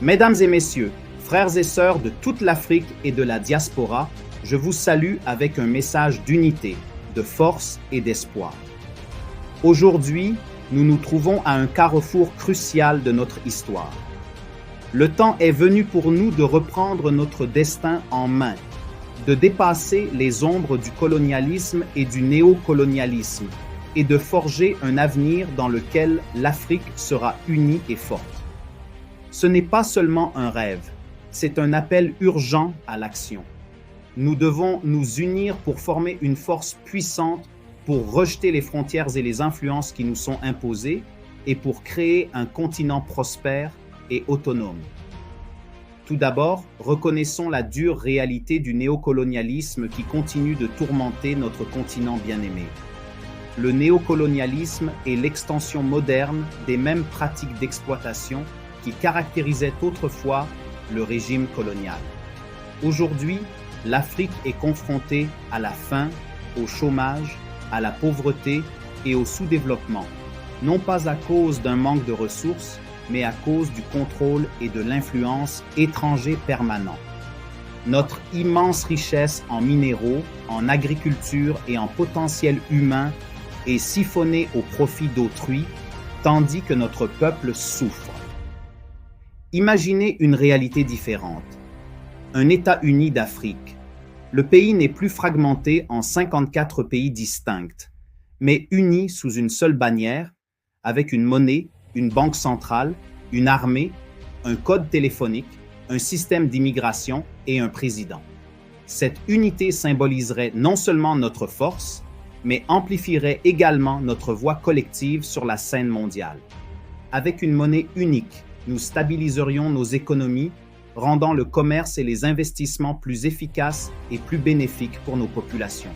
Mesdames et messieurs, frères et sœurs de toute l'Afrique et de la diaspora, je vous salue avec un message d'unité, de force et d'espoir. Aujourd'hui, nous nous trouvons à un carrefour crucial de notre histoire. Le temps est venu pour nous de reprendre notre destin en main, de dépasser les ombres du colonialisme et du néocolonialisme et de forger un avenir dans lequel l'Afrique sera unie et forte. Ce n'est pas seulement un rêve, c'est un appel urgent à l'action. Nous devons nous unir pour former une force puissante pour rejeter les frontières et les influences qui nous sont imposées et pour créer un continent prospère et autonome. Tout d'abord, reconnaissons la dure réalité du néocolonialisme qui continue de tourmenter notre continent bien-aimé. Le néocolonialisme est l'extension moderne des mêmes pratiques d'exploitation qui caractérisaient autrefois le régime colonial. Aujourd'hui, l'Afrique est confrontée à la faim, au chômage, à la pauvreté et au sous-développement, non pas à cause d'un manque de ressources, mais à cause du contrôle et de l'influence étrangers permanents. Notre immense richesse en minéraux, en agriculture et en potentiel humain est siphonnée au profit d'autrui, tandis que notre peuple souffre. Imaginez une réalité différente. Un État uni d'Afrique. Le pays n'est plus fragmenté en 54 pays distincts, mais uni sous une seule bannière, avec une monnaie, une banque centrale, une armée, un code téléphonique, un système d'immigration et un président. Cette unité symboliserait non seulement notre force, mais amplifierait également notre voix collective sur la scène mondiale. Avec une monnaie unique, nous stabiliserions nos économies, rendant le commerce et les investissements plus efficaces et plus bénéfiques pour nos populations.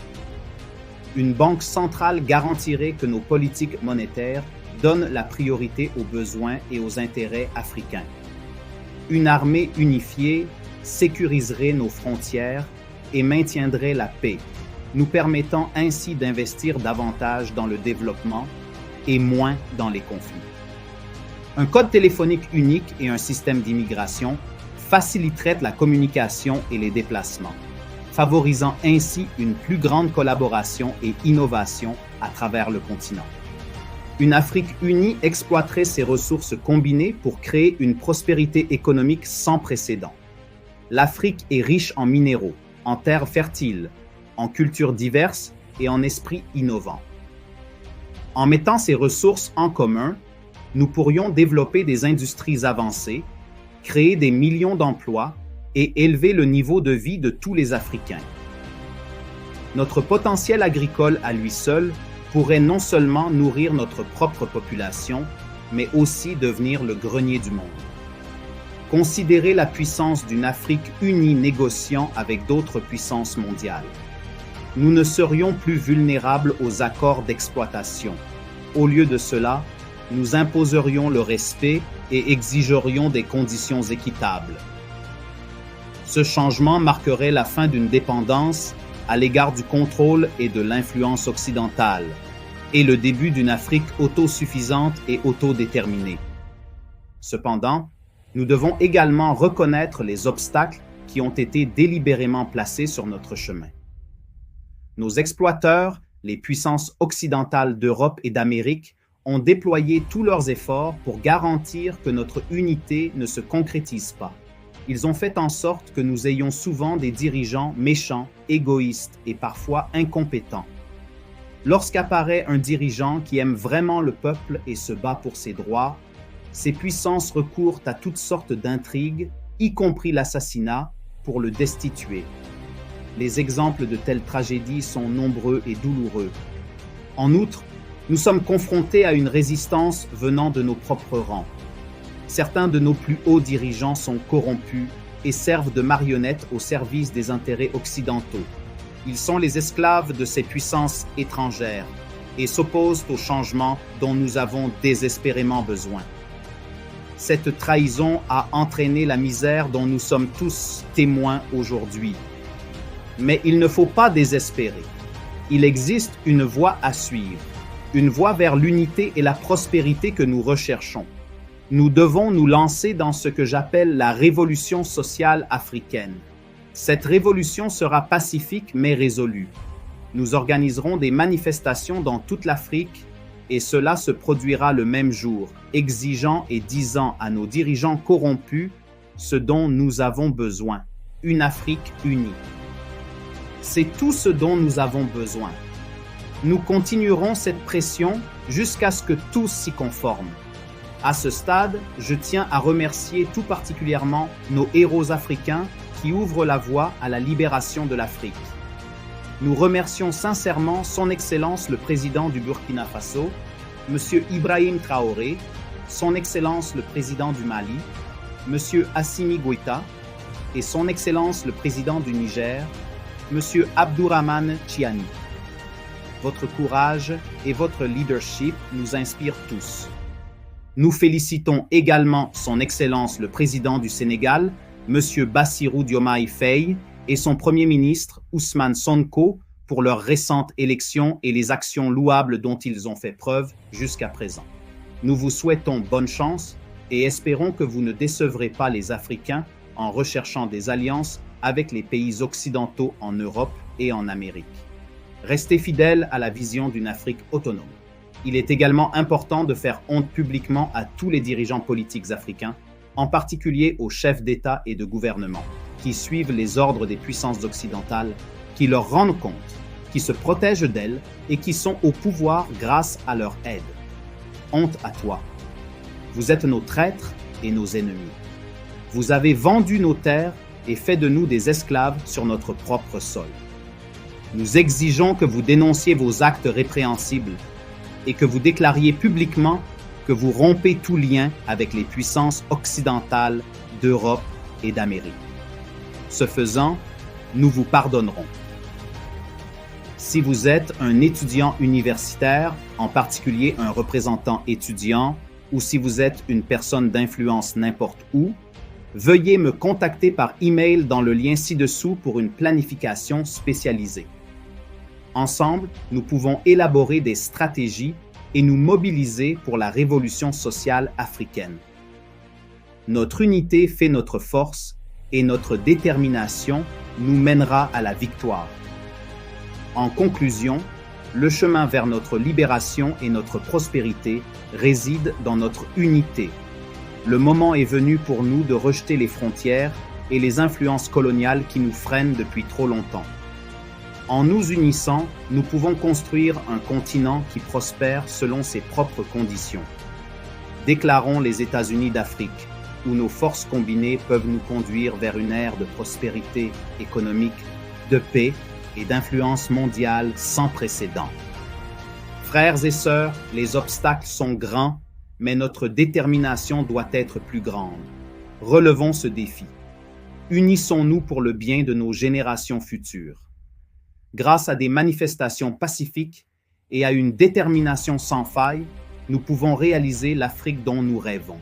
Une banque centrale garantirait que nos politiques monétaires donnent la priorité aux besoins et aux intérêts africains. Une armée unifiée sécuriserait nos frontières et maintiendrait la paix, nous permettant ainsi d'investir davantage dans le développement et moins dans les conflits. Un code téléphonique unique et un système d'immigration faciliteraient la communication et les déplacements, favorisant ainsi une plus grande collaboration et innovation à travers le continent. Une Afrique unie exploiterait ses ressources combinées pour créer une prospérité économique sans précédent. L'Afrique est riche en minéraux, en terres fertiles, en cultures diverses et en esprits innovants. En mettant ces ressources en commun, nous pourrions développer des industries avancées, créer des millions d'emplois et élever le niveau de vie de tous les Africains. Notre potentiel agricole à lui seul pourrait non seulement nourrir notre propre population, mais aussi devenir le grenier du monde. Considérez la puissance d'une Afrique unie négociant avec d'autres puissances mondiales. Nous ne serions plus vulnérables aux accords d'exploitation. Au lieu de cela, nous imposerions le respect et exigerions des conditions équitables. Ce changement marquerait la fin d'une dépendance à l'égard du contrôle et de l'influence occidentale, et le début d'une Afrique autosuffisante et autodéterminée. Cependant, nous devons également reconnaître les obstacles qui ont été délibérément placés sur notre chemin. Nos exploiteurs, les puissances occidentales d'Europe et d'Amérique, ont déployé tous leurs efforts pour garantir que notre unité ne se concrétise pas. Ils ont fait en sorte que nous ayons souvent des dirigeants méchants, égoïstes et parfois incompétents. Lorsqu'apparaît un dirigeant qui aime vraiment le peuple et se bat pour ses droits, ces puissances recourent à toutes sortes d'intrigues, y compris l'assassinat, pour le destituer. Les exemples de telles tragédies sont nombreux et douloureux. En outre, nous sommes confrontés à une résistance venant de nos propres rangs. Certains de nos plus hauts dirigeants sont corrompus et servent de marionnettes au service des intérêts occidentaux. Ils sont les esclaves de ces puissances étrangères et s'opposent aux changements dont nous avons désespérément besoin. Cette trahison a entraîné la misère dont nous sommes tous témoins aujourd'hui. Mais il ne faut pas désespérer. Il existe une voie à suivre, une voie vers l'unité et la prospérité que nous recherchons. Nous devons nous lancer dans ce que j'appelle la révolution sociale africaine. Cette révolution sera pacifique mais résolue. Nous organiserons des manifestations dans toute l'Afrique et cela se produira le même jour, exigeant et disant à nos dirigeants corrompus ce dont nous avons besoin, une Afrique unie. C'est tout ce dont nous avons besoin. Nous continuerons cette pression jusqu'à ce que tous s'y conforment. À ce stade, je tiens à remercier tout particulièrement nos héros africains qui ouvrent la voie à la libération de l'Afrique. Nous remercions sincèrement Son Excellence le Président du Burkina Faso, M. Ibrahim Traoré, Son Excellence le Président du Mali, M. Assimi Goïta et Son Excellence le Président du Niger, M. Abdourahmane Tchiani. Votre courage et votre leadership nous inspirent tous. Nous félicitons également Son Excellence le Président du Sénégal, M. Bassirou Diomaye Faye, et son Premier ministre, Ousmane Sonko, pour leur récente élection et les actions louables dont ils ont fait preuve jusqu'à présent. Nous vous souhaitons bonne chance et espérons que vous ne décevrez pas les Africains en recherchant des alliances avec les pays occidentaux en Europe et en Amérique. Restez fidèles à la vision d'une Afrique autonome. Il est également important de faire honte publiquement à tous les dirigeants politiques africains, en particulier aux chefs d'État et de gouvernement, qui suivent les ordres des puissances occidentales, qui leur rendent compte, qui se protègent d'elles et qui sont au pouvoir grâce à leur aide. Honte à toi. Vous êtes nos traîtres et nos ennemis. Vous avez vendu nos terres et fait de nous des esclaves sur notre propre sol. Nous exigeons que vous dénonciez vos actes répréhensibles et que vous déclariez publiquement que vous rompez tout lien avec les puissances occidentales d'Europe et d'Amérique. Ce faisant, nous vous pardonnerons. Si vous êtes un étudiant universitaire, en particulier un représentant étudiant, ou si vous êtes une personne d'influence n'importe où, veuillez me contacter par email dans le lien ci-dessous pour une planification spécialisée. Ensemble, nous pouvons élaborer des stratégies et nous mobiliser pour la révolution sociale africaine. Notre unité fait notre force et notre détermination nous mènera à la victoire. En conclusion, le chemin vers notre libération et notre prospérité réside dans notre unité. Le moment est venu pour nous de rejeter les frontières et les influences coloniales qui nous freinent depuis trop longtemps. En nous unissant, nous pouvons construire un continent qui prospère selon ses propres conditions. Déclarons les États-Unis d'Afrique, où nos forces combinées peuvent nous conduire vers une ère de prospérité économique, de paix et d'influence mondiale sans précédent. Frères et sœurs, les obstacles sont grands, mais notre détermination doit être plus grande. Relevons ce défi. Unissons-nous pour le bien de nos générations futures. Grâce à des manifestations pacifiques et à une détermination sans faille, nous pouvons réaliser l'Afrique dont nous rêvons.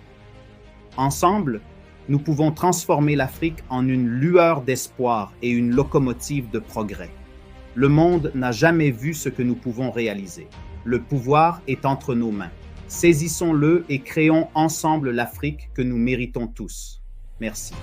Ensemble, nous pouvons transformer l'Afrique en une lueur d'espoir et une locomotive de progrès. Le monde n'a jamais vu ce que nous pouvons réaliser. Le pouvoir est entre nos mains. Saisissons-le et créons ensemble l'Afrique que nous méritons tous. Merci.